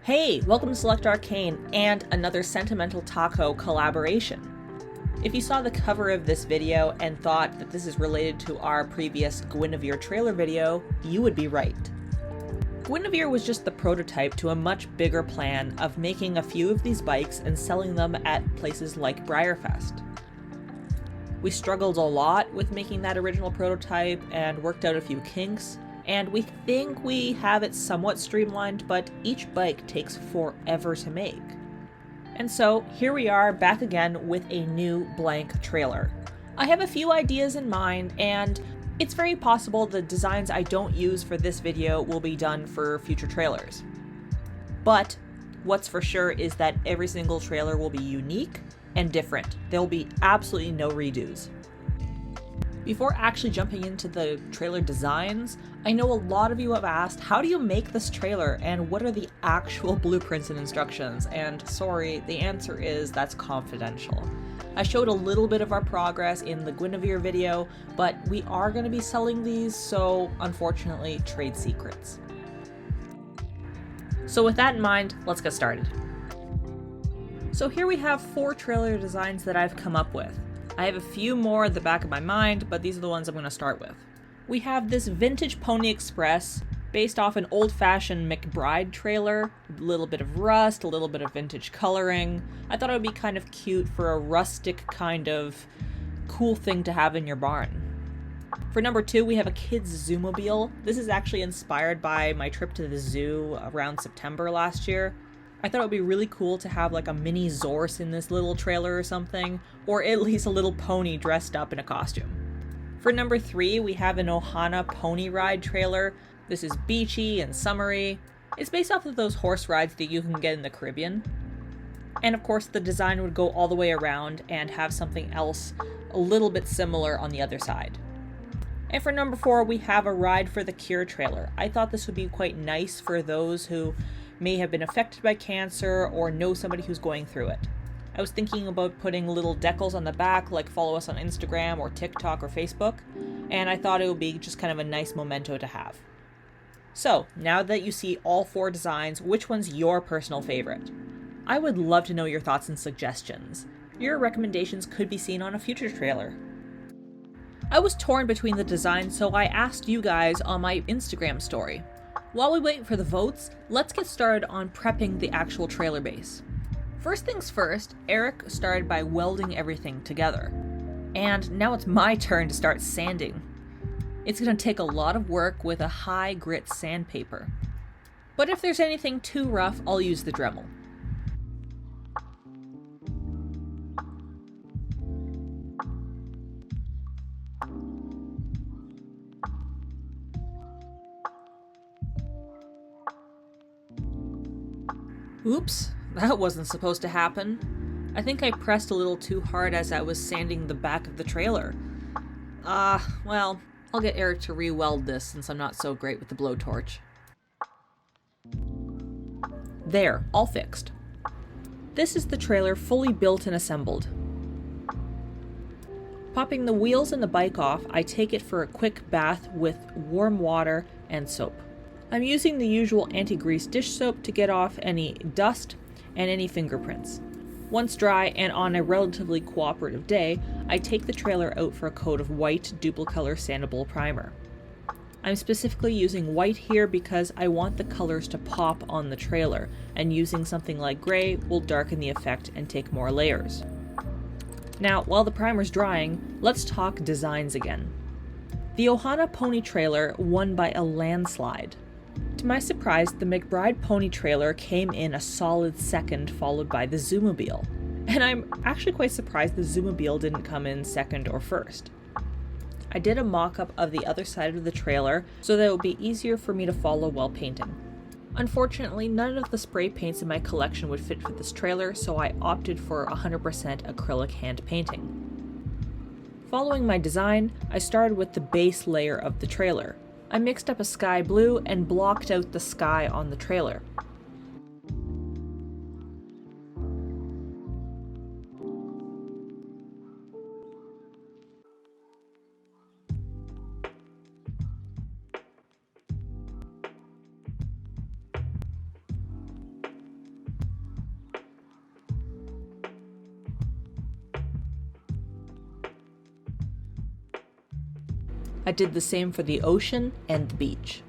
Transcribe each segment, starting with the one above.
Hey, welcome to Select Arcane and another Sentimental Taco collaboration. If you saw the cover of this video and thought that this is related to our previous Guinevere trailer video, you would be right. Guinevere was just the prototype to a much bigger plan of making a few of these bikes and selling them at places like Breyerfest. We struggled a lot with making that original prototype and worked out a few kinks, and we think we have it somewhat streamlined, but each bike takes forever to make. And so here we are back again with a new blank trailer. I have a few ideas in mind, and it's very possible the designs I don't use for this video will be done for future trailers. But what's for sure is that every single trailer will be unique and different. There'll be absolutely no redos. Before actually jumping into the trailer designs, I know a lot of you have asked, how do you make this trailer and what are the actual blueprints and instructions? And sorry, the answer is that's confidential. I showed a little bit of our progress in the Guinevere video, but we are going to be selling these, so unfortunately, trade secrets. So with that in mind, let's get started. So here we have 4 trailer designs that I've come up with. I have a few more at the back of my mind, but these are the ones I'm going to start with. We have this vintage Pony Express, based off an old-fashioned McBride trailer, a little bit of rust, a little bit of vintage coloring. I thought it would be kind of cute for a rustic kind of cool thing to have in your barn. For number 2, we have a kid's Zoomobile. This is actually inspired by my trip to the zoo around September last year. I thought it would be really cool to have like a mini Zorse in this little trailer or something, or at least a little pony dressed up in a costume. For number 3, we have an Ohana pony ride trailer. This is beachy and summery. It's based off of those horse rides that you can get in the Caribbean. And of course the design would go all the way around and have something else a little bit similar on the other side. And for number 4, we have a Ride for the Cure trailer. I thought this would be quite nice for those who may have been affected by cancer or know somebody who's going through it. I was thinking about putting little decals on the back, like follow us on Instagram or TikTok or Facebook, and I thought it would be just kind of a nice memento to have. So, now that you see all 4 designs, which one's your personal favorite? I would love to know your thoughts and suggestions. Your recommendations could be seen on a future trailer. I was torn between the designs, so I asked you guys on my Instagram story. While we wait for the votes, let's get started on prepping the actual trailer base. First things first, Eric started by welding everything together. And now it's my turn to start sanding. It's going to take a lot of work with a high grit sandpaper. But if there's anything too rough, I'll use the Dremel. Oops, that wasn't supposed to happen. I think I pressed a little too hard as I was sanding the back of the trailer. Well, I'll get Eric to re-weld this since I'm not so great with the blowtorch. There, all fixed. This is the trailer fully built and assembled. Popping the wheels and the bike off, I take it for a quick bath with warm water and soap. I'm using the usual anti-grease dish soap to get off any dust and any fingerprints. Once dry and on a relatively cooperative day, I take the trailer out for a coat of white Duplicolor sandable primer. I'm specifically using white here because I want the colors to pop on the trailer, and using something like gray will darken the effect and take more layers. Now, while the primer's drying, let's talk designs again. The Ohana pony trailer won by a landslide. To my surprise, the McBride pony trailer came in a solid second, followed by the Zoomobile. And I'm actually quite surprised the Zoomobile didn't come in second or first. I did a mock-up of the other side of the trailer so that it would be easier for me to follow while painting. Unfortunately, none of the spray paints in my collection would fit for this trailer, so I opted for 100% acrylic hand painting. Following my design, I started with the base layer of the trailer. I mixed up a sky blue and blocked out the sky on the trailer. I did the same for the ocean and the beach.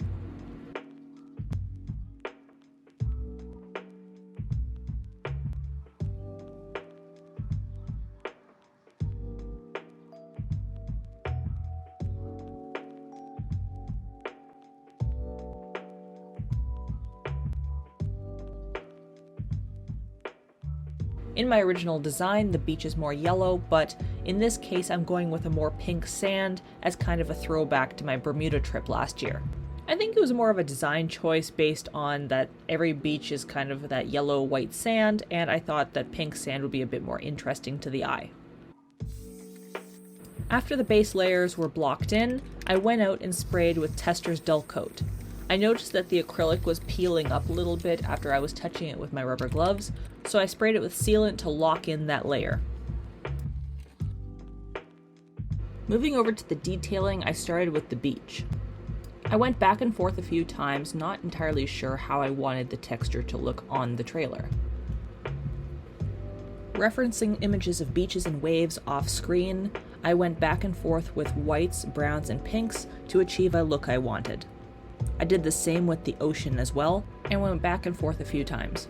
In my original design, the beach is more yellow, but in this case I'm going with a more pink sand as kind of a throwback to my Bermuda trip last year. I think it was more of a design choice based on that every beach is kind of that yellow-white sand, and I thought that pink sand would be a bit more interesting to the eye. After the base layers were blocked in, I went out and sprayed with Testors Dullcote. I noticed that the acrylic was peeling up a little bit after I was touching it with my rubber gloves, so I sprayed it with sealant to lock in that layer. Moving over to the detailing, I started with the beach. I went back and forth a few times, not entirely sure how I wanted the texture to look on the trailer. Referencing images of beaches and waves off screen, I went back and forth with whites, browns, and pinks to achieve a look I wanted. I did the same with the ocean as well, and went back and forth a few times.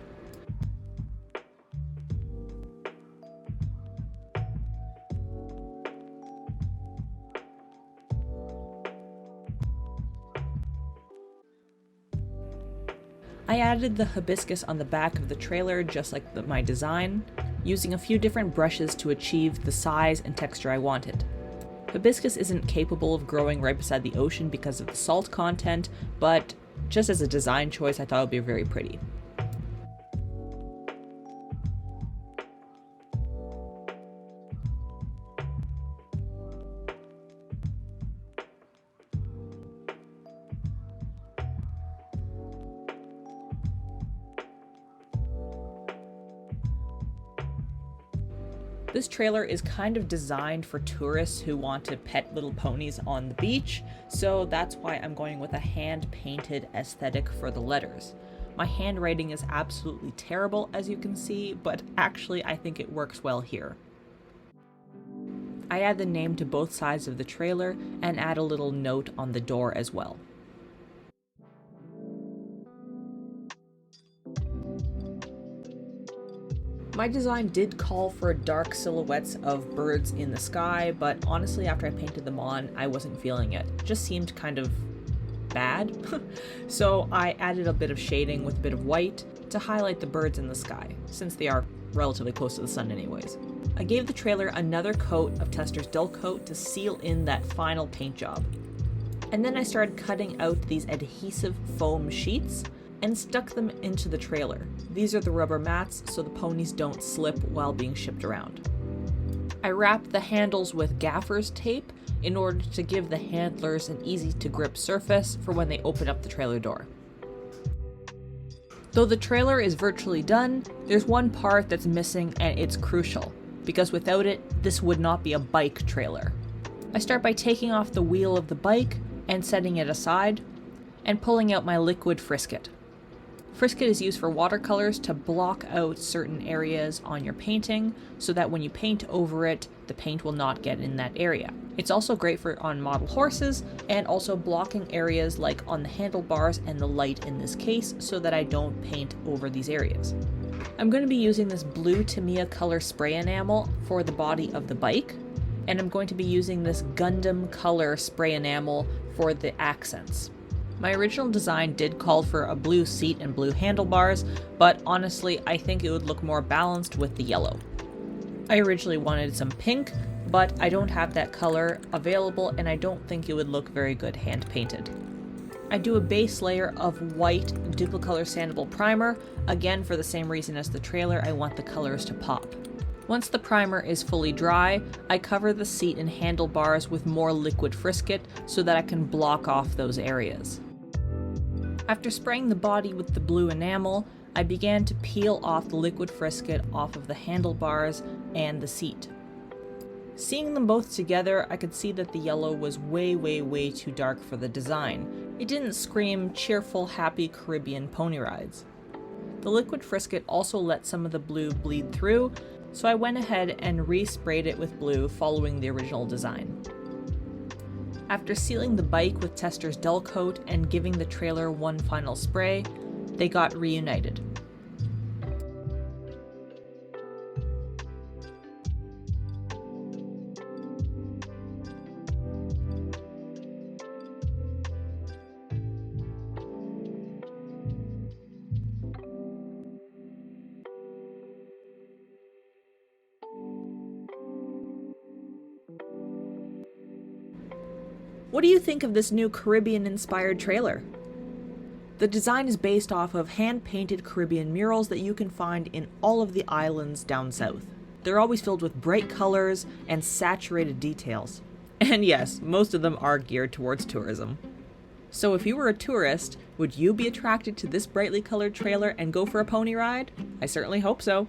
I added the hibiscus on the back of the trailer just like my design, using a few different brushes to achieve the size and texture I wanted. Hibiscus isn't capable of growing right beside the ocean because of the salt content, but just as a design choice I thought it would be very pretty. This trailer is kind of designed for tourists who want to pet little ponies on the beach, so that's why I'm going with a hand-painted aesthetic for the letters. My handwriting is absolutely terrible, as you can see, but actually I think it works well here. I add the name to both sides of the trailer and add a little note on the door as well. My design did call for dark silhouettes of birds in the sky, but honestly after I painted them on, I wasn't feeling it. It just seemed kind of bad. So I added a bit of shading with a bit of white to highlight the birds in the sky, since they are relatively close to the sun anyways. I gave the trailer another coat of Testors Dullcote to seal in that final paint job. And then I started cutting out these adhesive foam sheets and stuck them into the trailer. These are the rubber mats so the ponies don't slip while being shipped around. I wrapped the handles with Gaffers tape in order to give the handlers an easy to grip surface for when they open up the trailer door. Though the trailer is virtually done, there's one part that's missing and it's crucial, because without it, this would not be a bike trailer. I start by taking off the wheel of the bike and setting it aside, and pulling out my liquid frisket. Frisket is used for watercolors to block out certain areas on your painting so that when you paint over it, the paint will not get in that area. It's also great for on model horses and also blocking areas like on the handlebars and the light in this case so that I don't paint over these areas. I'm going to be using this blue Tamiya color spray enamel for the body of the bike, and I'm going to be using this Gundam color spray enamel for the accents. My original design did call for a blue seat and blue handlebars, but honestly I think it would look more balanced with the yellow. I originally wanted some pink, but I don't have that color available and I don't think it would look very good hand painted. I do a base layer of white Duplicolor sandable primer, again for the same reason as the trailer, I want the colors to pop. Once the primer is fully dry, I cover the seat and handlebars with more liquid frisket so that I can block off those areas. After spraying the body with the blue enamel, I began to peel off the liquid frisket off of the handlebars and the seat. Seeing them both together, I could see that the yellow was way too dark for the design. It didn't scream cheerful, happy Caribbean pony rides. The liquid frisket also let some of the blue bleed through, so I went ahead and resprayed it with blue following the original design. After sealing the bike with Testors Dullcote and giving the trailer one final spray, they got reunited. What do you think of this new Caribbean-inspired trailer? The design is based off of hand-painted Caribbean murals that you can find in all of the islands down south. They're always filled with bright colors and saturated details. And yes, most of them are geared towards tourism. So if you were a tourist, would you be attracted to this brightly colored trailer and go for a pony ride? I certainly hope so.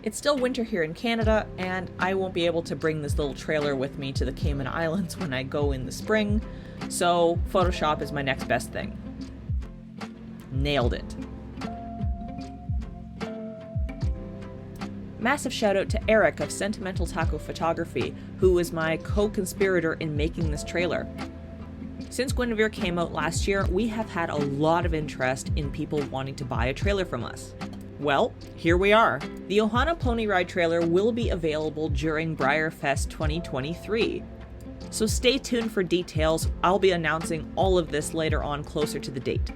It's still winter here in Canada, and I won't be able to bring this little trailer with me to the Cayman Islands when I go in the spring, so Photoshop is my next best thing. Nailed it. Massive shout out to Eric of Sentimental Taco Photography, who was my co-conspirator in making this trailer. Since Guinevere came out last year, we have had a lot of interest in people wanting to buy a trailer from us. Well, here we are. The Ohana Pony Ride trailer will be available during Breyerfest 2023. So stay tuned for details. I'll be announcing all of this later on closer to the date.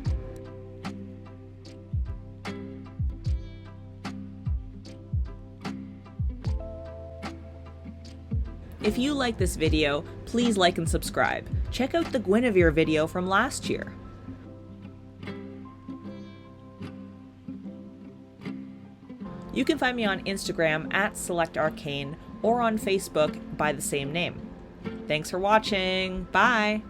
If you like this video, please like and subscribe. Check out the Guinevere video from last year. You can find me on Instagram at SelectArcane or on Facebook by the same name. Thanks for watching. Bye!